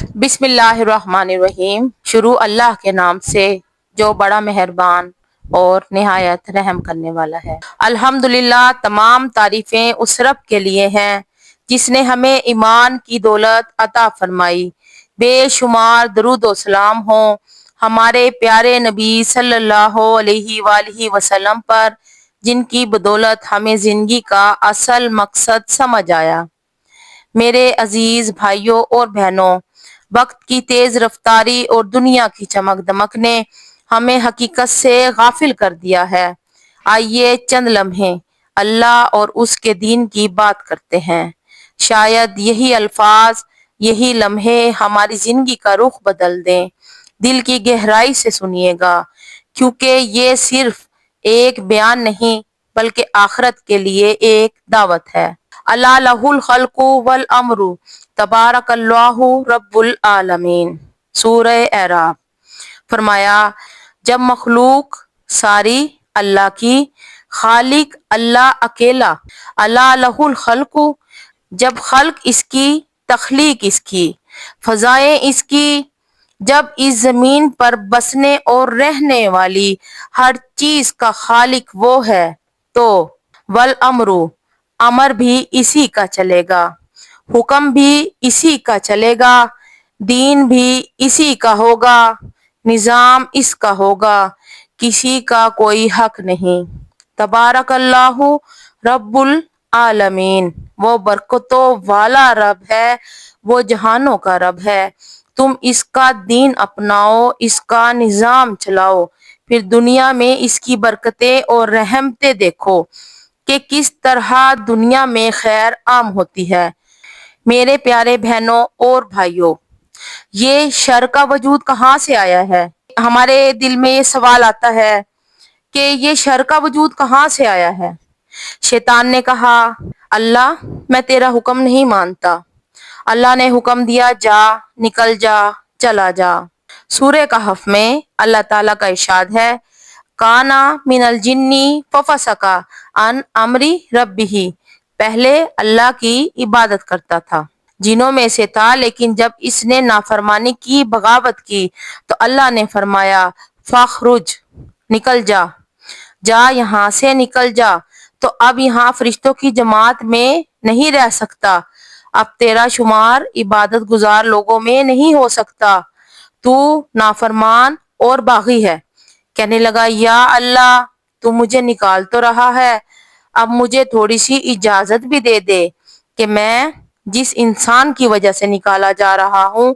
بسم اللہ الرحمن الرحیم۔ شروع اللہ کے نام سے جو بڑا مہربان اور نہایت رحم کرنے والا ہے۔ الحمدللہ، تمام تعریفیں اس رب کے لیے ہیں جس نے ہمیں ایمان کی دولت عطا فرمائی۔ بے شمار درود و سلام ہوں ہمارے پیارے نبی صلی اللہ علیہ وآلہ وسلم پر، جن کی بدولت ہمیں زندگی کا اصل مقصد سمجھ آیا۔ میرے عزیز بھائیوں اور بہنوں، وقت کی تیز رفتاری اور دنیا کی چمک دمک نے ہمیں حقیقت سے غافل کر دیا ہے۔ آئیے چند لمحے اللہ اور اس کے دین کی بات کرتے ہیں۔ شاید یہی الفاظ، یہی لمحے ہماری زندگی کا رخ بدل دیں۔ دل کی گہرائی سے سنیے گا، کیونکہ یہ صرف ایک بیان نہیں بلکہ آخرت کے لیے ایک دعوت ہے۔ الا لہ الخلق والامر تبارک اللہ رب العالمین۔ سورہ اعراف۔ فرمایا، جب مخلوق ساری اللہ کی، خالق اللہ اکیلا، الا لہ الخلق، جب خلق اس کی، تخلیق اس کی، فضائیں اس کی، جب اس زمین پر بسنے اور رہنے والی ہر چیز کا خالق وہ ہے، تو والامر، امر بھی اسی کا چلے گا، حکم بھی اسی کا چلے گا، دین بھی اسی کا ہوگا، نظام اس کا ہوگا، کسی کا کوئی حق نہیں۔ تبارک اللہ رب العالمین، وہ برکتوں والا رب ہے، وہ جہانوں کا رب ہے۔ تم اس کا دین اپناؤ، اس کا نظام چلاؤ، پھر دنیا میں اس کی برکتیں اور رحمتیں دیکھو کہ کس طرح دنیا میں خیر عام ہوتی ہے۔ میرے پیارے بہنوں اور بھائیوں، یہ شر کا وجود کہاں سے آیا ہے؟ ہمارے دل میں یہ سوال آتا ہے کہ یہ شر کا وجود کہاں سے آیا ہے؟ شیطان نے کہا، اللہ میں تیرا حکم نہیں مانتا۔ اللہ نے حکم دیا، جا، نکل جا، چلا جا۔ سورہ کہف میں اللہ تعالیٰ کا ارشاد ہے، کانا من الجن ففسق عن امر ربہ، پہلے اللہ کی عبادت کرتا تھا، جنوں میں سے تھا، لیکن جب اس نے نافرمانی کی، بغاوت کی، تو اللہ نے فرمایا، فاخرج، نکل جا، جا یہاں سے، نکل جا۔ تو اب یہاں فرشتوں کی جماعت میں نہیں رہ سکتا، اب تیرا شمار عبادت گزار لوگوں میں نہیں ہو سکتا، تو نافرمان اور باغی ہے۔ کہنے لگا، یا اللہ، تو مجھے نکال تو رہا ہے، اب مجھے تھوڑی سی اجازت بھی دے دے کہ میں جس انسان کی وجہ سے نکالا جا رہا ہوں،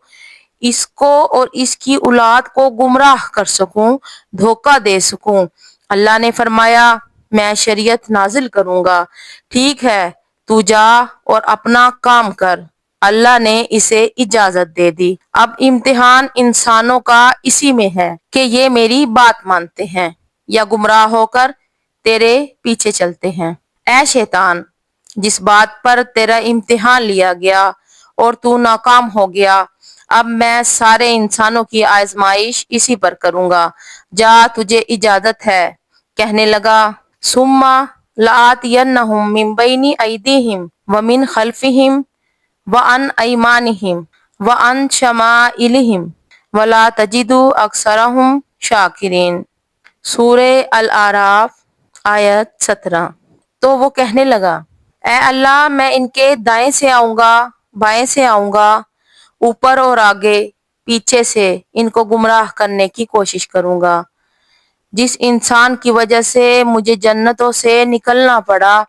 اس کو اور اس کی اولاد کو گمراہ کر سکوں، دھوکہ دے سکوں۔ اللہ نے فرمایا، میں شریعت نازل کروں گا، ٹھیک ہے، تو جا اور اپنا کام کر۔ اللہ نے اسے اجازت دے دی۔ اب امتحان انسانوں کا اسی میں ہے کہ یہ میری بات مانتے ہیں یا گمراہ ہو کر تیرے پیچھے چلتے ہیں۔ اے شیطان، جس بات پر تیرا امتحان لیا گیا اور تو ناکام ہو گیا، اب میں سارے انسانوں کی آزمائش اسی پر کروں گا، جا، تجھے اجازت ہے۔ کہنے لگا، ثم لآتینہم من بین ایدیہم ومن خلفہم وعن ایمانہم وعن شمائلہم ولا تجد اکثرہم شاکرین۔ سورہ الاعراف، آیت 17۔ تو وہ کہنے لگا، اے اللہ، میں ان کے دائیں سے آؤں گا، بائیں سے آؤں گا، اوپر اور آگے پیچھے سے ان کو گمراہ کرنے کی کوشش کروں گا۔ جس انسان کی وجہ سے مجھے جنتوں سے نکلنا پڑا،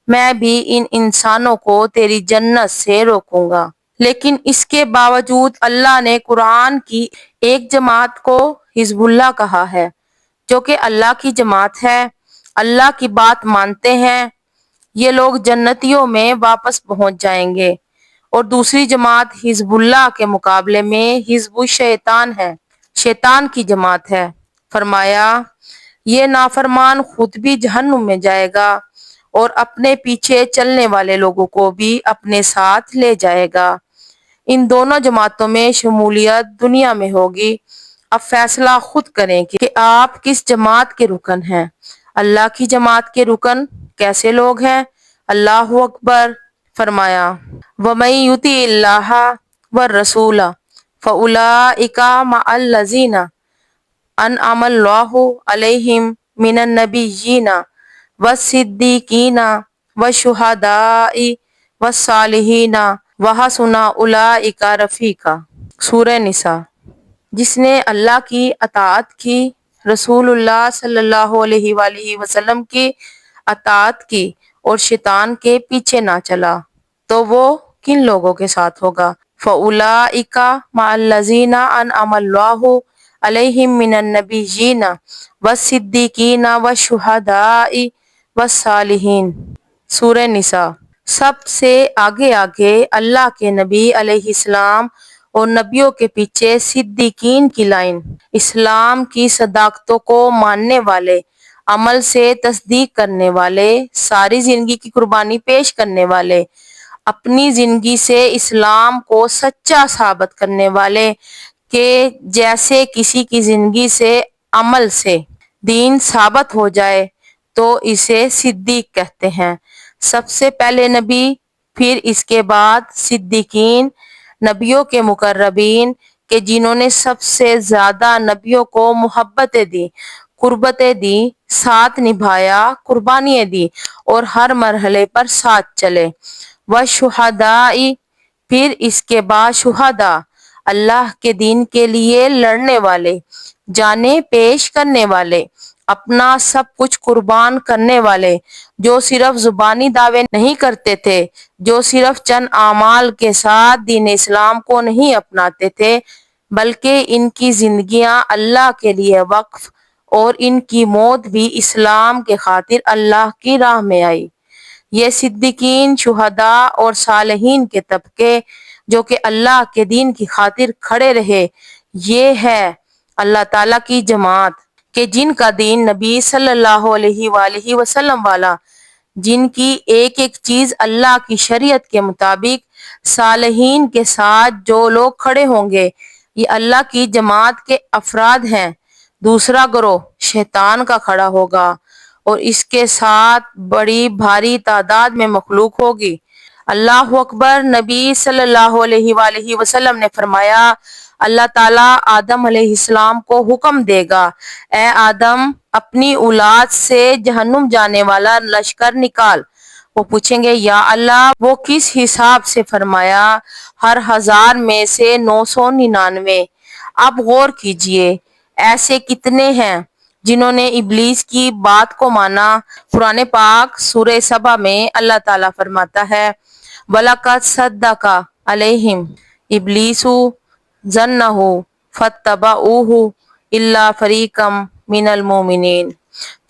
میں بھی ان انسانوں کو تیری جنت سے روکوں گا۔ لیکن اس کے باوجود اللہ نے قرآن کی ایک جماعت کو حزب اللہ کہا ہے، جو کہ اللہ کی جماعت ہے، اللہ کی بات مانتے ہیں، یہ لوگ جنتیوں میں واپس پہنچ جائیں گے۔ اور دوسری جماعت حزب اللہ کے مقابلے میں حزب الشیطان ہے، شیطان کی جماعت ہے۔ فرمایا، یہ نافرمان خود بھی جہنم میں جائے گا اور اپنے پیچھے چلنے والے لوگوں کو بھی اپنے ساتھ لے جائے گا۔ ان دونوں جماعتوں میں شمولیت دنیا میں ہوگی۔ اب فیصلہ خود کریں کہ آپ کس جماعت کے رکن ہیں۔ اللہ کی جماعت کے رکن کیسے لوگ ہیں؟ اللہ اکبر۔ فرمایا، وَمَن یُطِعِ اللَّهَ وَالرَّسُولَ فَأُولَٰئِكَ مَعَ الَّذِينَ أَنْعَمَ اللَّهُ عَلَيْهِمْ مِنَ النَّبِيِّينَ وَالصِّدِّيقِينَ وَالشُّهَدَاءِ وَالصَّالِحِينَ وَحَسُنَ أُولَٰئِكَ رَفِیقًا۔ سورہ نساء۔ جس نے اللہ کی اطاعت کی، رسول اللہ صلی اللہ علیہ وآلہ وسلم کی اطاعت کی اور شیطان کے پیچھے نہ چلا تو وہ کن لوگوں کے ساتھ ہوگا؟ فَأُولَٰئِکَ مَعَ الَّذِینَ أَنْعَمَ اللَّهُ عَلَیْہِم مِّنَ النَّبِیِّینَ وَالصِّدِّیقِینَ وَالشُّہَدَاءِ وَالصَّالِحِینَ۔ سورہ نساء۔ سب سے آگے آگے اللہ کے نبی علیہ السلام اور نبیوں کے پیچھے صدیقین کی لائن۔ اسلام کی صداقتوں کو ماننے والے، عمل سے تصدیق کرنے والے، ساری زندگی کی قربانی پیش کرنے والے، اپنی زندگی سے اسلام کو سچا ثابت کرنے والے کہ جیسے کسی کی زندگی سے، عمل سے دین ثابت ہو جائے تو اسے صدیق کہتے ہیں۔ سب سے پہلے نبی، پھر اس کے بعد صدیقین، نبیوں کے مقربین کہ جنہوں نے سب سے زیادہ نبیوں کو محبتیں دی، قربتیں دی، ساتھ نبھایا، قربانیاں دی اور ہر مرحلے پر ساتھ چلے۔ وَالشُّہَدَاءِ، پھر اس کے بعد شہداء، اللہ کے دین کے لیے لڑنے والے، جانیں پیش کرنے والے، اپنا سب کچھ قربان کرنے والے، جو صرف زبانی دعوے نہیں کرتے تھے، جو صرف چند اعمال کے ساتھ دین اسلام کو نہیں اپناتے تھے، بلکہ ان کی زندگیاں اللہ کے لیے وقف اور ان کی موت بھی اسلام کے خاطر اللہ کی راہ میں آئی۔ یہ صدیقین، شہداء اور صالحین کے طبقے جو کہ اللہ کے دین کی خاطر کھڑے رہے، یہ ہے اللہ تعالیٰ کی جماعت کہ جن کا دین نبی صلی اللہ علیہ وآلہ وسلم والا، جن کی ایک ایک چیز اللہ کی شریعت کے مطابق، صالحین کے ساتھ جو لوگ کھڑے ہوں گے، یہ اللہ کی جماعت کے افراد ہیں۔ دوسرا گروہ شیطان کا کھڑا ہوگا اور اس کے ساتھ بڑی بھاری تعداد میں مخلوق ہوگی۔ اللہ اکبر۔ نبی صلی اللہ علیہ وآلہ وسلم نے فرمایا، اللہ تعالیٰ آدم علیہ السلام کو حکم دے گا، اے آدم، اپنی اولاد سے جہنم جانے والا لشکر نکال۔ وہ پوچھیں گے، یا اللہ، وہ کس حساب سے؟ فرمایا، ہر 1000 میں سے 999۔ اب غور کیجئے، ایسے کتنے ہیں جنہوں نے ابلیس کی بات کو مانا؟ قرآن پاک سورہ سبا میں اللہ تعالیٰ فرماتا ہے، وَلَقَدْ صَدَّقَ عَلَيْهِمْ إِبْلِيسُ ظَنَّهُ فَاتَّبَعُوهُ إِلَّا فَرِيقًا مِّنَ الْمُؤْمِنِينَ۔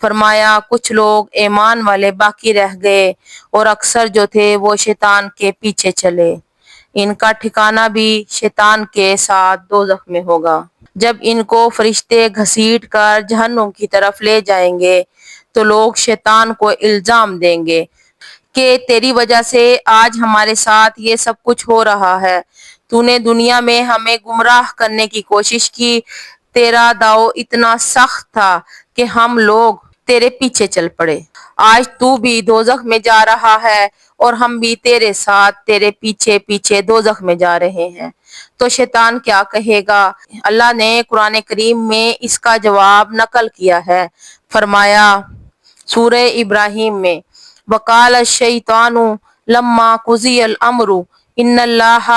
فرمایا کچھ لوگ ایمان والے باقی رہ گئے اور اکثر جو تھے وہ شیطان کے پیچھے چلے۔ ان کا ٹھکانہ بھی شیطان کے ساتھ دوزخ میں ہوگا۔ جب ان کو فرشتے گھسیٹ کر جہنم کی طرف لے جائیں گے تو لوگ شیطان کو الزام دیں گے کہ تیری وجہ سے آج ہمارے ساتھ یہ سب کچھ ہو رہا ہے، تو نے دنیا میں ہمیں گمراہ کرنے کی کوشش کی، تیرا داؤ اتنا سخت تھا کہ ہم لوگ تیرے پیچھے چل پڑے، آج تو بھی دوزخ میں جا رہا ہے اور ہم بھی تیرے ساتھ تیرے پیچھے پیچھے دوزخ میں جا رہے ہیں۔ تو شیطان کیا کہے گا؟ اللہ نے قرآن کریم میں اس کا جواب نقل کیا ہے۔ فرمایا سورہ ابراہیم میں، وَقَالَ الشَّيْطَانُ لَمَّا قُضِيَ الْأَمْرُ إِنَّ اللَّهَ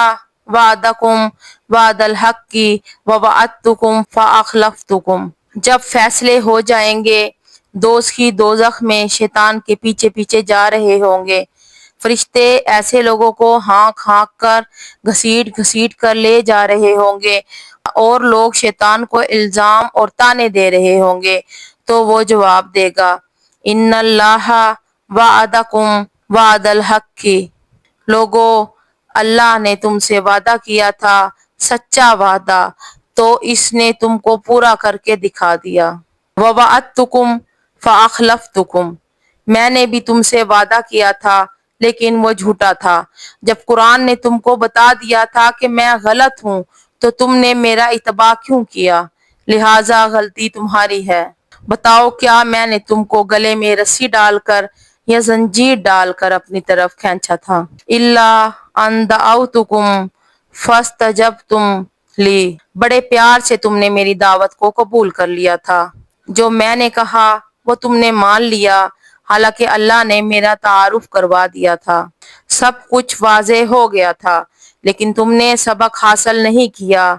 وَعَدَكُمْ وَعْدَ الْحَقِّ وَوَعَدتُّكُمْ فَأَخْلَفْتُكُمْ۔ جب فیصلے ہو جائیں گے، دوزخی دوزخ میں شیطان کے پیچھے پیچھے جا رہے ہوں گے، فرشتے ایسے لوگوں کو ہانک ہانک کر، گھسیٹ گھسیٹ کر لے جا رہے ہوں گے اور لوگ شیطان کو الزام اور طعنے دے رہے ہوں گے، تو وہ جواب دے گا، ان اللہ وعدکم وعد الحق۔ لوگو، اللہ نے تم سے وعدہ کیا تھا، سچا وعدہ، تو اس نے تم کو پورا کر کے دکھا دیا۔ وَوَعَدتُّكُمْ فَأَخْلَفْتُكُمْ، میں نے بھی تم سے وعدہ کیا تھا لیکن وہ جھوٹا تھا۔ جب قرآن نے تم کو بتا دیا تھا کہ میں غلط ہوں تو تم نے میرا اتباع کیوں کیا؟ لہٰذا غلطی تمہاری ہے۔ بتاؤ، کیا میں نے تم کو گلے میں رسی ڈال کر یا زنجیر ڈال کر اپنی طرف کھینچا تھا؟ إِلَّا أَن دَعَوْتُكُمْ فَاسْتَجَبْتُمْ لی. بڑے پیار سے تم نے میری دعوت کو قبول کر لیا تھا. جو میں نے کہا وہ تم نے مان لیا، حالانکہ اللہ نے میرا تعارف کروا دیا تھا. سب کچھ واضح ہو گیا تھا، لیکن تم نے سبق حاصل نہیں کیا.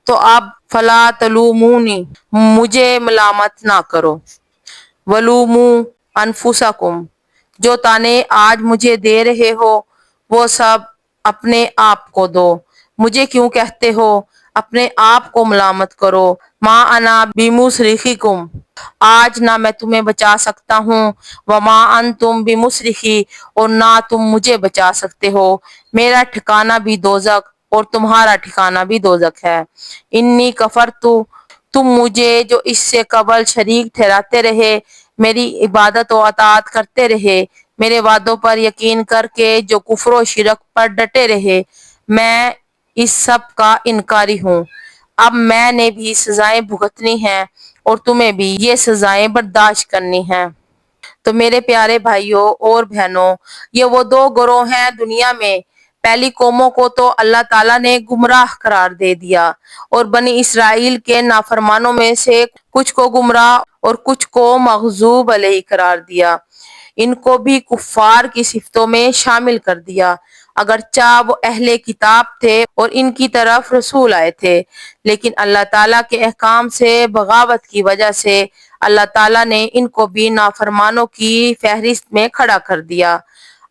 تو اب فلا تلومونی، مجھے ملامت نہ کرو. ولوموا انفسکم، جو طعنے آج مجھے دے رہے ہو وہ سب اپنے آپ کو دو. مجھے کیوں کہتے ہو؟ اپنے آپ کو ملامت کرو. ما انا بمصرخکم، آج نہ میں تمہیں بچا سکتا ہوں. وما انتم بمصرخی، اور نہ تم مجھے بچا سکتے ہو. میرا ٹھکانہ بھی دوزخ اور تمہارا ٹھکانہ بھی دوزخ ہے. انی کفرت، تم مجھے جو اس سے قبل شریک ٹھہراتے رہے، میری عبادت و اطاعت کرتے رہے، میرے وعدوں پر یقین کر کے جو کفر و شرک پر ڈٹے رہے، میں اس سب کا انکاری ہوں. اب میں نے بھی سزائیں بھگتنی ہیں اور تمہیں بھی یہ سزائیں برداشت کرنی ہیں. تو میرے پیارے بھائیوں اور بہنوں، یہ وہ دو گروہ ہیں دنیا میں. پہلی قوموں کو تو اللہ تعالیٰ نے گمراہ قرار دے دیا، اور بنی اسرائیل کے نافرمانوں میں سے کچھ کو گمراہ اور کچھ کو مغضوب علیہ قرار دیا. ان کو بھی کفار کی صفتوں میں شامل کر دیا، اگرچہ وہ اہل کتاب تھے اور ان کی طرف رسول آئے تھے، لیکن اللہ تعالیٰ کے احکام سے بغاوت کی وجہ سے اللہ تعالیٰ نے ان کو بھی نافرمانوں کی فہرست میں کھڑا کر دیا.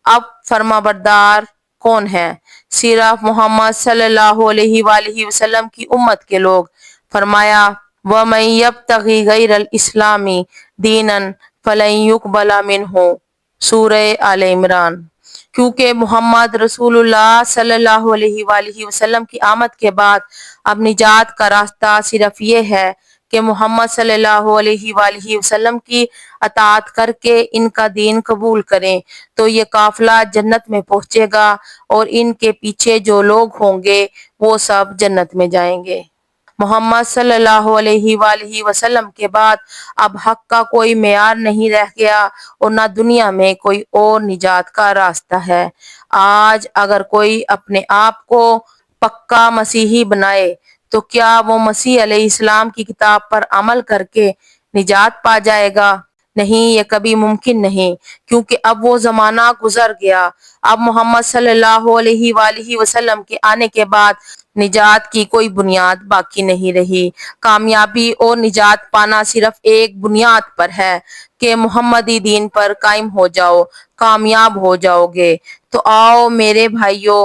اب فرما بردار کون ہے؟ صرف محمد صلی اللہ علیہ وآلہ وسلم کی امت کے لوگ. فرمایا وَمَن يَبْتَغِ غَيْرَ الْإِسْلَامِ دِينًا فَلَن يُقْبَلَ مِنْهُ، سورہ آل عمران. کیونکہ محمد رسول اللہ صلی اللہ علیہ وآلہ وسلم کی آمد کے بعد اب نجات کا راستہ صرف یہ ہے کہ محمد صلی اللہ علیہ وآلہ وسلم کی اطاعت کر کے ان کا دین قبول کریں، تو یہ قافلہ جنت میں پہنچے گا، اور ان کے پیچھے جو لوگ ہوں گے وہ سب جنت میں جائیں گے. محمد صلی اللہ علیہ وآلہ وسلم کے بعد اب حق کا کوئی معیار نہیں رہ گیا، اور نہ دنیا میں کوئی اور نجات کا راستہ ہے. آج اگر کوئی اپنے آپ کو پکا مسیحی بنائے تو کیا وہ مسیح علیہ السلام کی کتاب پر عمل کر کے نجات پا جائے گا؟ نہیں، یہ کبھی ممکن نہیں، کیونکہ اب وہ زمانہ گزر گیا. اب محمد صلی اللہ علیہ وآلہ وسلم کے آنے کے بعد نجات کی کوئی بنیاد باقی نہیں رہی. کامیابی اور نجات پانا صرف ایک بنیاد پر ہے کہ محمدی دین پر قائم ہو جاؤ، کامیاب ہو جاؤ گے. تو آؤ میرے بھائیوں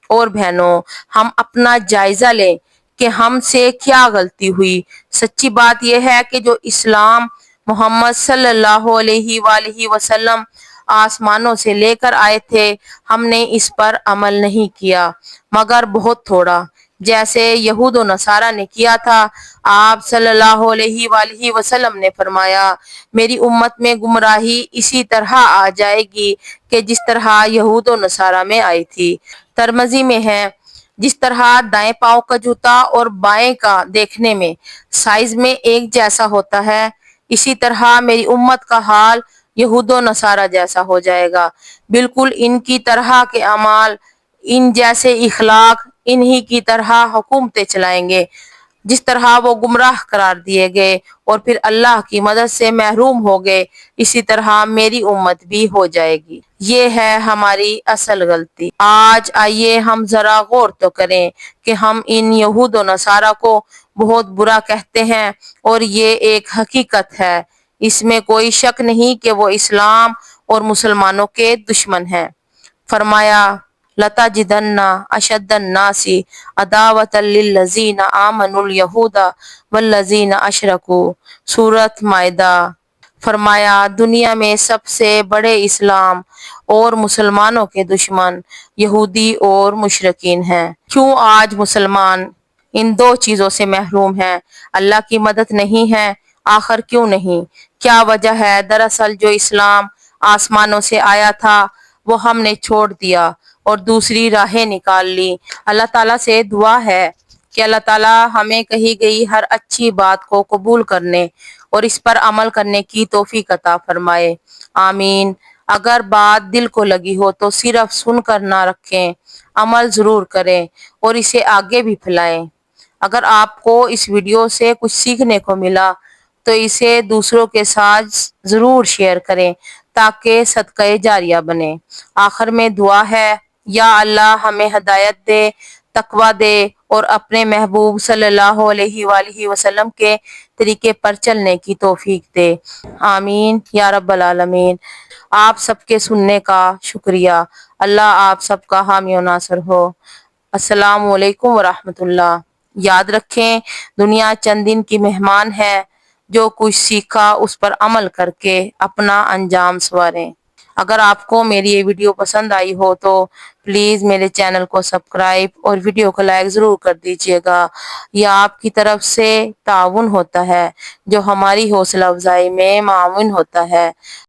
اور بہنوں، ہم اپنا جائزہ لیں کہ ہم سے کیا غلطی ہوئی. سچی بات یہ ہے کہ جو اسلام محمد صلی اللہ علیہ وآلہ وسلم آسمانوں سے لے کر آئے تھے، ہم نے اس پر عمل نہیں کیا، مگر بہت تھوڑا، جیسے یہود و نصارہ نے کیا تھا. آپ صلی اللہ علیہ وآلہ وسلم نے فرمایا میری امت میں گمراہی اسی طرح آ جائے گی کہ جس طرح یہود و نصارہ میں آئی تھی. ترمذی میں ہے جس طرح دائیں پاؤں کا جوتا اور بائیں کا دیکھنے میں سائز میں ایک جیسا ہوتا ہے، اسی طرح میری امت کا حال یہود و نصارہ جیسا ہو جائے گا. بالکل ان کی طرح کے اعمال، ان جیسے اخلاق، انہی کی طرح حکومتیں چلائیں گے. جس طرح وہ گمراہ قرار دیے گئے اور پھر اللہ کی مدد سے محروم ہو گئے، اسی طرح میری امت بھی ہو جائے گی. یہ ہے ہماری اصل غلطی. آج آئیے ہم ذرا غور تو کریں کہ ہم ان یہود و نصارہ کو بہت برا کہتے ہیں، اور یہ ایک حقیقت ہے، اس میں کوئی شک نہیں کہ وہ اسلام اور مسلمانوں کے دشمن ہیں. فرمایا لَتَجِدَنَّ أَشَدَّ النَّاسِ عَدَاوَةً لِلَّذِينَ آمَنُوا الْيَهُودَ وَالَّذِينَ أَشْرَكُوا، سورۃ مائدہ. فرمایا دنیا میں سب سے بڑے اسلام اور مسلمانوں کے دشمن یہودی اور مشرکین ہیں. کیوں آج مسلمان ان دو چیزوں سے محروم ہیں؟ اللہ کی مدد نہیں ہے؟ آخر کیوں نہیں؟ کیا وجہ ہے؟ دراصل جو اسلام آسمانوں سے آیا تھا وہ ہم نے چھوڑ دیا اور دوسری راہیں نکال لی. اللہ تعالیٰ سے دعا ہے کہ اللہ تعالیٰ ہمیں کہی گئی ہر اچھی بات کو قبول کرنے اور اس پر عمل کرنے کی توفیق عطا فرمائے. آمین. اگر بات دل کو لگی ہو تو صرف سن کر نہ رکھیں، عمل ضرور کریں اور اسے آگے بھی پھیلائیں. اگر آپ کو اس ویڈیو سے کچھ سیکھنے کو ملا تو اسے دوسروں کے ساتھ ضرور شیئر کریں تاکہ صدقہ جاریہ بنے۔ آخر میں دعا ہے، یا اللہ ہمیں ہدایت دے، تقویٰ دے اور اپنے محبوب صلی اللہ علیہ وآلہ وسلم کے طریقے پر چلنے کی توفیق دے، آمین یا رب العالمین۔ آپ سب کے سننے کا شکریہ۔ اللہ آپ سب کا حامی و ناصر ہو۔ السلام علیکم ورحمۃ اللہ۔ یاد رکھیں، دنیا چند دن کی مہمان ہے، جو کچھ سیکھا اس پر عمل کر کے اپنا انجام سنواریں۔ اگر آپ کو میری یہ ویڈیو پسند آئی ہو تو پلیز میرے چینل کو سبسکرائب اور ویڈیو کو لائک ضرور کر دیجیے گا۔ یہ آپ کی طرف سے تعاون ہوتا ہے جو ہماری حوصلہ افزائی میں معاون ہوتا ہے۔